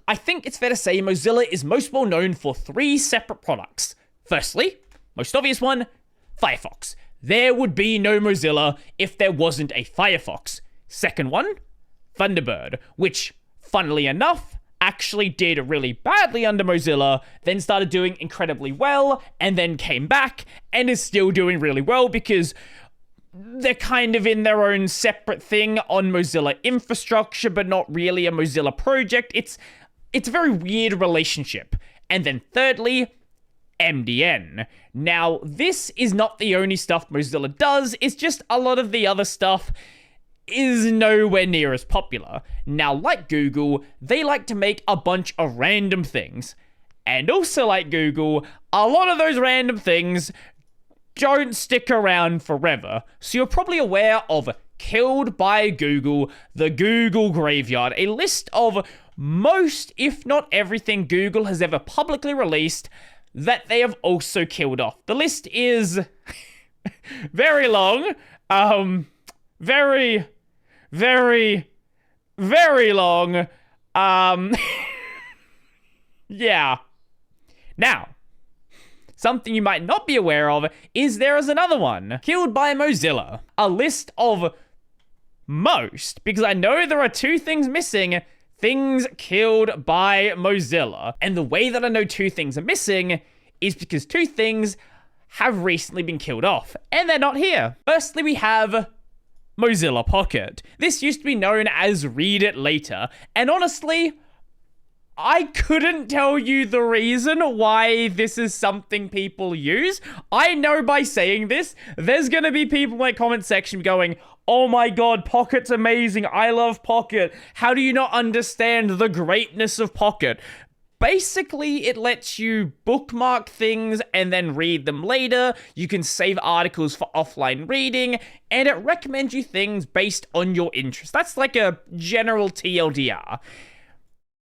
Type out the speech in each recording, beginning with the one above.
I think it's fair to say Mozilla is most well known for 3 separate products. Firstly, most obvious one, Firefox. There would be no Mozilla if there wasn't a Firefox. Second one, Thunderbird, which, funnily enough, actually did really badly under Mozilla, then started doing incredibly well, and then came back, and is still doing really well because they're kind of in their own separate thing on Mozilla infrastructure, but not really a Mozilla project. It's a very weird relationship. And then thirdly, MDN. Now, this is not the only stuff Mozilla does, it's just a lot of the other stuff is nowhere near as popular. Now, like Google, they like to make a bunch of random things. And also like Google, a lot of those random things don't stick around forever. So you're probably aware of Culled by Google, the Google Graveyard, a list of most, if not everything, Google has ever publicly released that they have also killed off. The list is very long, very, very, very long, yeah. Now, something you might not be aware of is there is another one, Culled by Mozilla, a list of most, because I know there are 2 things missing, things killed by Mozilla. And the way that I know 2 things are missing is because 2 things have recently been killed off, and they're not here. Firstly, we have Mozilla Pocket. This used to be known as Read It Later, and honestly, I couldn't tell you the reason why this is something people use. I know by saying this, there's gonna be people in my comment section going, oh my god, Pocket's amazing, I love Pocket. How do you not understand the greatness of Pocket? Basically, it lets you bookmark things and then read them later. You can save articles for offline reading, and it recommends you things based on your interests. That's like a general TLDR.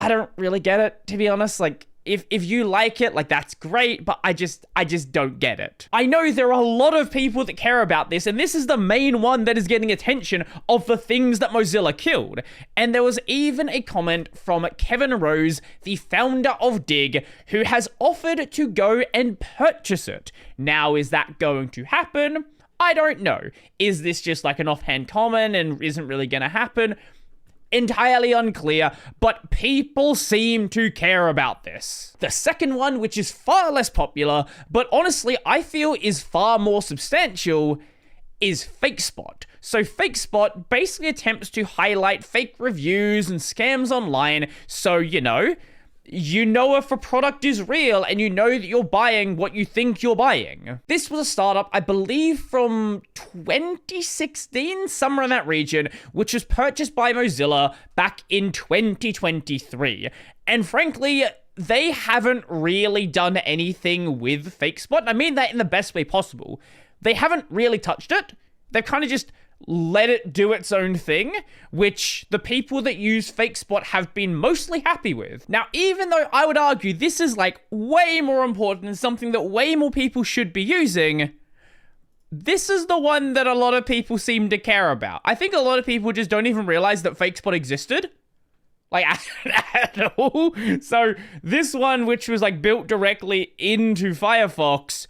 I don't really get it, to be honest. Like, if you like it, like, that's great, but I just don't get it. I know there are a lot of people that care about this, and this is the main one that is getting attention of the things that Mozilla killed. And there was even a comment from Kevin Rose, the founder of Dig, who has offered to go and purchase it. Now, is that going to happen? I don't know. Is this just like an offhand comment and isn't really gonna happen? Entirely unclear, but people seem to care about this. The second one, which is far less popular, but honestly I feel is far more substantial, is Fakespot. So Fakespot basically attempts to highlight fake reviews and scams online, so you know if a product is real and you know that you're buying what you think you're buying. This was a startup, I believe, from 2016, somewhere in that region, which was purchased by Mozilla back in 2023. And frankly, they haven't really done anything with Fakespot. I mean that in the best way possible. They haven't really touched it. They've kind of just let it do its own thing, which the people that use Fakespot have been mostly happy with. Now, even though I would argue this is like way more important and something that way more people should be using, this is the one that a lot of people seem to care about. I think a lot of people just don't even realize that Fakespot existed. Like, at all. So, this one, which was like built directly into Firefox,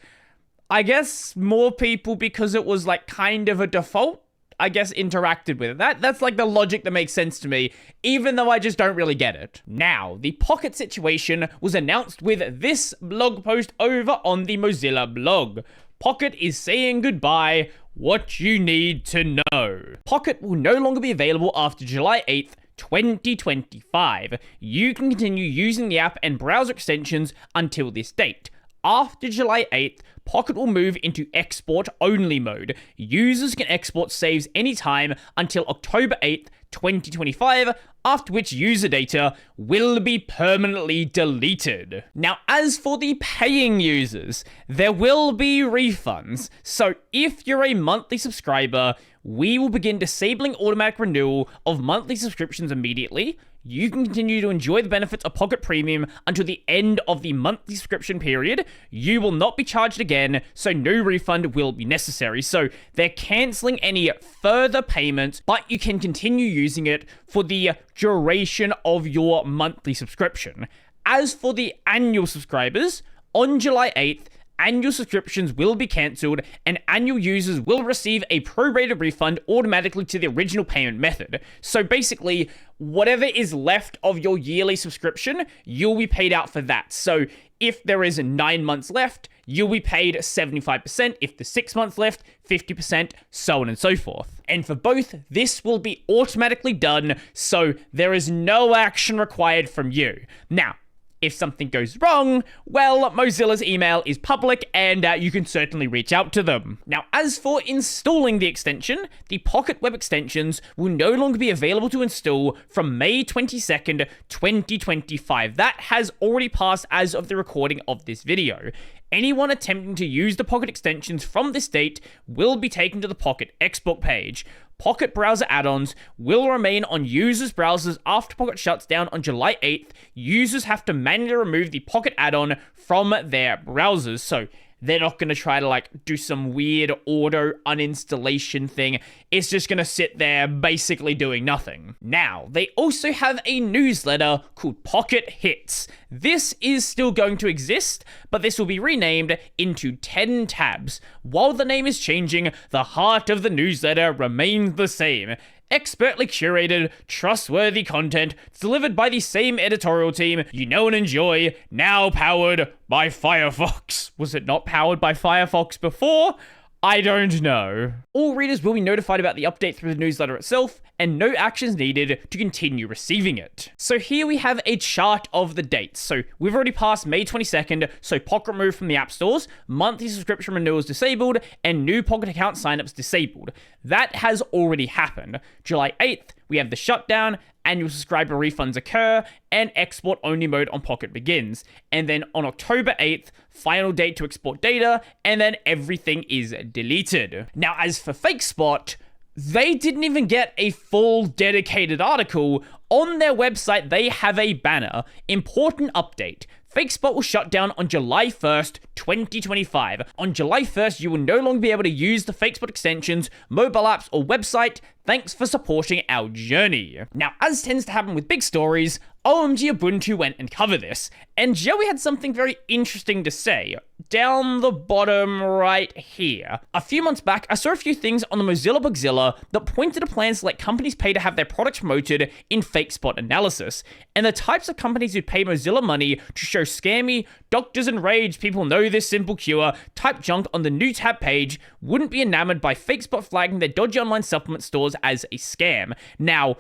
I guess more people, because it was like kind of a default, I guess, interacted with it. That's like the logic that makes sense to me, even though I just don't really get it. Now, the Pocket situation was announced with this blog post over on the Mozilla blog. Pocket is saying goodbye, what you need to know. Pocket will no longer be available after July 8th, 2025. You can continue using the app and browser extensions until this date. After July 8th, Pocket will move into export-only mode. Users can export saves anytime until October 8th, 2025, after which user data will be permanently deleted. Now, as for the paying users, there will be refunds. So if you're a monthly subscriber, we will begin disabling automatic renewal of monthly subscriptions immediately. you can continue to enjoy the benefits of Pocket Premium until the end of the monthly subscription period. You will not be charged again, so no refund will be necessary. So they're canceling any further payments, but you can continue using it for the duration of your monthly subscription. As for the annual subscribers, on July 8th, annual subscriptions will be cancelled and annual users will receive a prorated refund automatically to the original payment method. So basically, whatever is left of your yearly subscription, you'll be paid out for that. So if there is 9 months left, you'll be paid 75%. If there's 6 months left, 50%, so on and so forth. And for both, this will be automatically done, so there is no action required from you. Now, if something goes wrong, well, Mozilla's email is public and you can certainly reach out to them. Now, as for installing the extension, the Pocket Web extensions will no longer be available to install from May 22nd, 2025. That has already passed as of the recording of this video. Anyone attempting to use the Pocket extensions from this date will be taken to the Pocket export page. Pocket browser add-ons will remain on users' browsers after Pocket shuts down on July 8th. Users have to manually remove the Pocket add-on from their browsers, so they're not going to try to do some weird auto uninstallation thing. It's just going to sit there basically doing nothing. Now, they also have a newsletter called Pocket Hits. This is still going to exist, but this will be renamed into 10 tabs. While the name is changing, the heart of the newsletter remains the same. Expertly curated, trustworthy content delivered by the same editorial team you know and enjoy, now powered by Firefox. Was it not powered by Firefox before? I don't know. All readers will be notified about the update through the newsletter itself, and no actions needed to continue receiving it. So here we have a chart of the dates. So we've already passed May 22nd, so Pocket removed from the app stores, monthly subscription renewals disabled, and new Pocket account signups disabled. That has already happened. July 8th, we have the shutdown, annual subscriber refunds occur, and export-only mode on Pocket begins. And then on October 8th, final date to export data, and then everything is deleted. Now, as for Fakespot, they didn't even get a full dedicated article. On their website, they have a banner. Important update. Fakespot will shut down on July 1st, 2025. On July 1st, you will no longer be able to use the Fakespot extensions, mobile apps, or website. Thanks for supporting our journey. Now, as tends to happen with big stories, OMG Ubuntu went and covered this, and Joey had something very interesting to say. Down the bottom right here. A few months back, I saw a few things on the Mozilla Bugzilla that pointed to plans to let companies pay to have their products promoted in Fakespot analysis, and the types of companies who pay Mozilla money to show scammy, doctors enraged, people know this simple cure, type junk on the new tab page wouldn't be enamored by Fakespot flagging their dodgy online supplement stores as a scam. Now,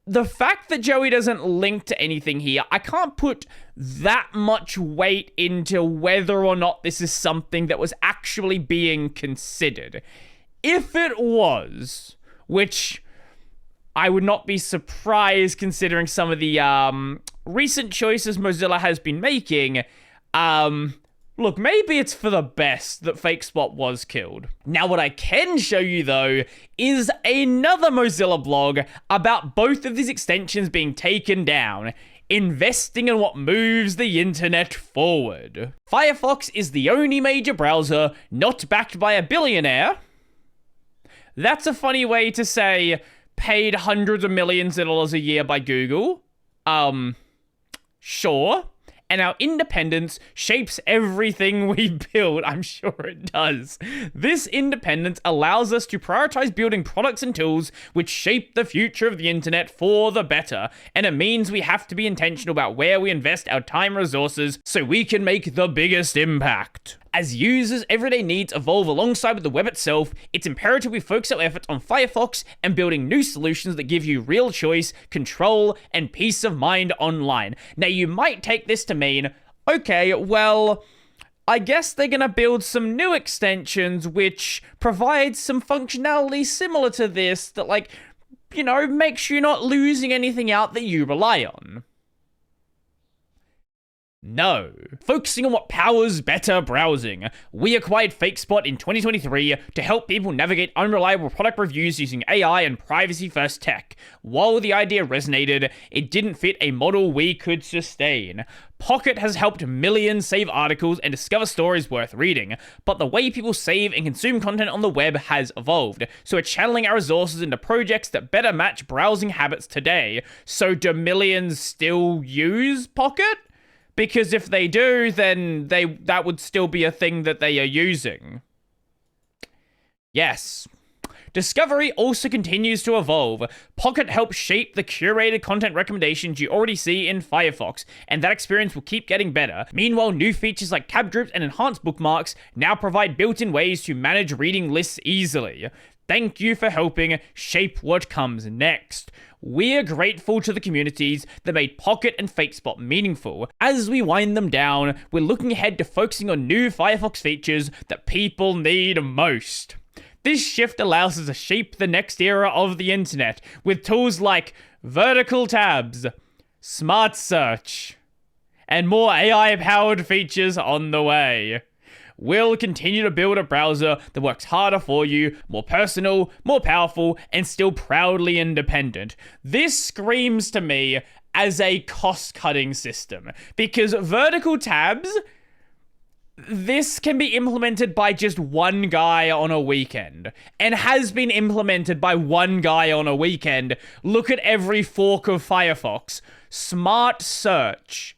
the fact that Joey doesn't link to anything here, I can't put that much weight into whether or not this is something that was actually being considered. If it was, which I would not be surprised considering some of the recent choices Mozilla has been making, look, maybe it's for the best that Fakespot was killed. Now, what I can show you, though, is another Mozilla blog about both of these extensions being taken down, investing in what moves the internet forward. Firefox is the only major browser not backed by a billionaire. That's a funny way to say paid hundreds of millions of dollars a year by Google. Sure. And our independence shapes everything we build. I'm sure it does. This independence allows us to prioritize building products and tools which shape the future of the internet for the better. And it means we have to be intentional about where we invest our time and resources so we can make the biggest impact. As users' everyday needs evolve alongside with the web itself, it's imperative we focus our efforts on Firefox and building new solutions that give you real choice, control, and peace of mind online. Now, you might take this to mean, okay, well, I guess they're gonna build some new extensions which provide some functionality similar to this that, make sure you're not losing anything out that you rely on. No. Focusing on what powers better browsing. We acquired Fakespot in 2023 to help people navigate unreliable product reviews using AI and privacy-first tech. While the idea resonated, it didn't fit a model we could sustain. Pocket has helped millions save articles and discover stories worth reading, but the way people save and consume content on the web has evolved, so we're channeling our resources into projects that better match browsing habits today. So do millions still use Pocket? Because if they do, then that would still be a thing that they are using. Yes. Discovery also continues to evolve. Pocket helps shape the curated content recommendations you already see in Firefox, and that experience will keep getting better. Meanwhile, new features like tab groups and enhanced bookmarks now provide built-in ways to manage reading lists easily. Thank you for helping shape what comes next. We're grateful to the communities that made Pocket and Fakespot meaningful. As we wind them down, we're looking ahead to focusing on new Firefox features that people need most. This shift allows us to shape the next era of the internet with tools like vertical tabs, smart search, and more AI-powered features on the way. We'll continue to build a browser that works harder for you, more personal, more powerful, and still proudly independent. This screams to me as a cost-cutting system, because vertical tabs, this can be implemented by just one guy on a weekend, and has been implemented by one guy on a weekend. Look at every fork of Firefox. Smart search.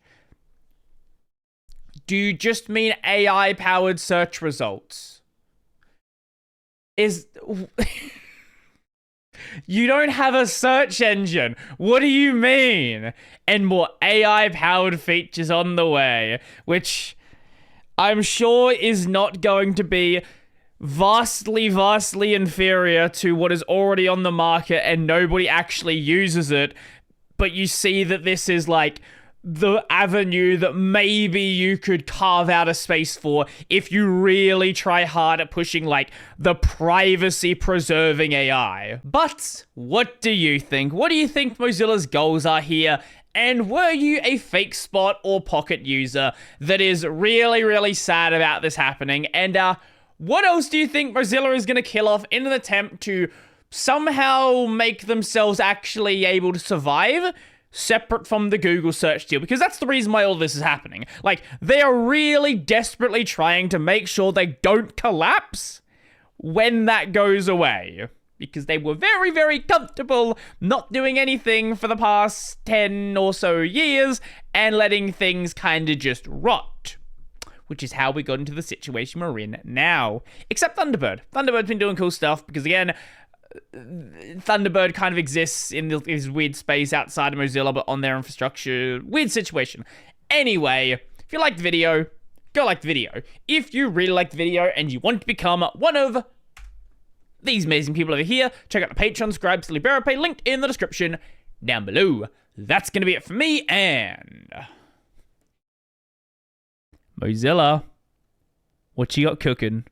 Do you just mean AI-powered search results? You don't have a search engine. What do you mean? And more AI-powered features on the way, which I'm sure is not going to be vastly inferior to what is already on the market and nobody actually uses it. But you see that this is like the avenue that maybe you could carve out a space for if you really try hard at pushing like the privacy preserving AI. But what do you think? What do you think Mozilla's goals are here? And were you a Fakespot or Pocket user that is really sad about this happening? And what else do you think Mozilla is going to kill off in an attempt to somehow make themselves actually able to survive separate from the Google search deal? Because that's the reason why all this is happening. Like, they are really desperately trying to make sure they don't collapse when that goes away. Because they were very comfortable not doing anything for the past 10 or so years and letting things kind of just rot. Which is how we got into the situation we're in now. Except Thunderbird. Thunderbird's been doing cool stuff because, again, Thunderbird kind of exists in this weird space outside of Mozilla, but on their infrastructure. Weird situation. Anyway, if you liked the video, go like the video. If you really liked the video and you want to become one of these amazing people over here, check out the Patreon, subscribe to Pay, linked in the description down below. That's going to be it for me, and Mozilla, what you got cooking?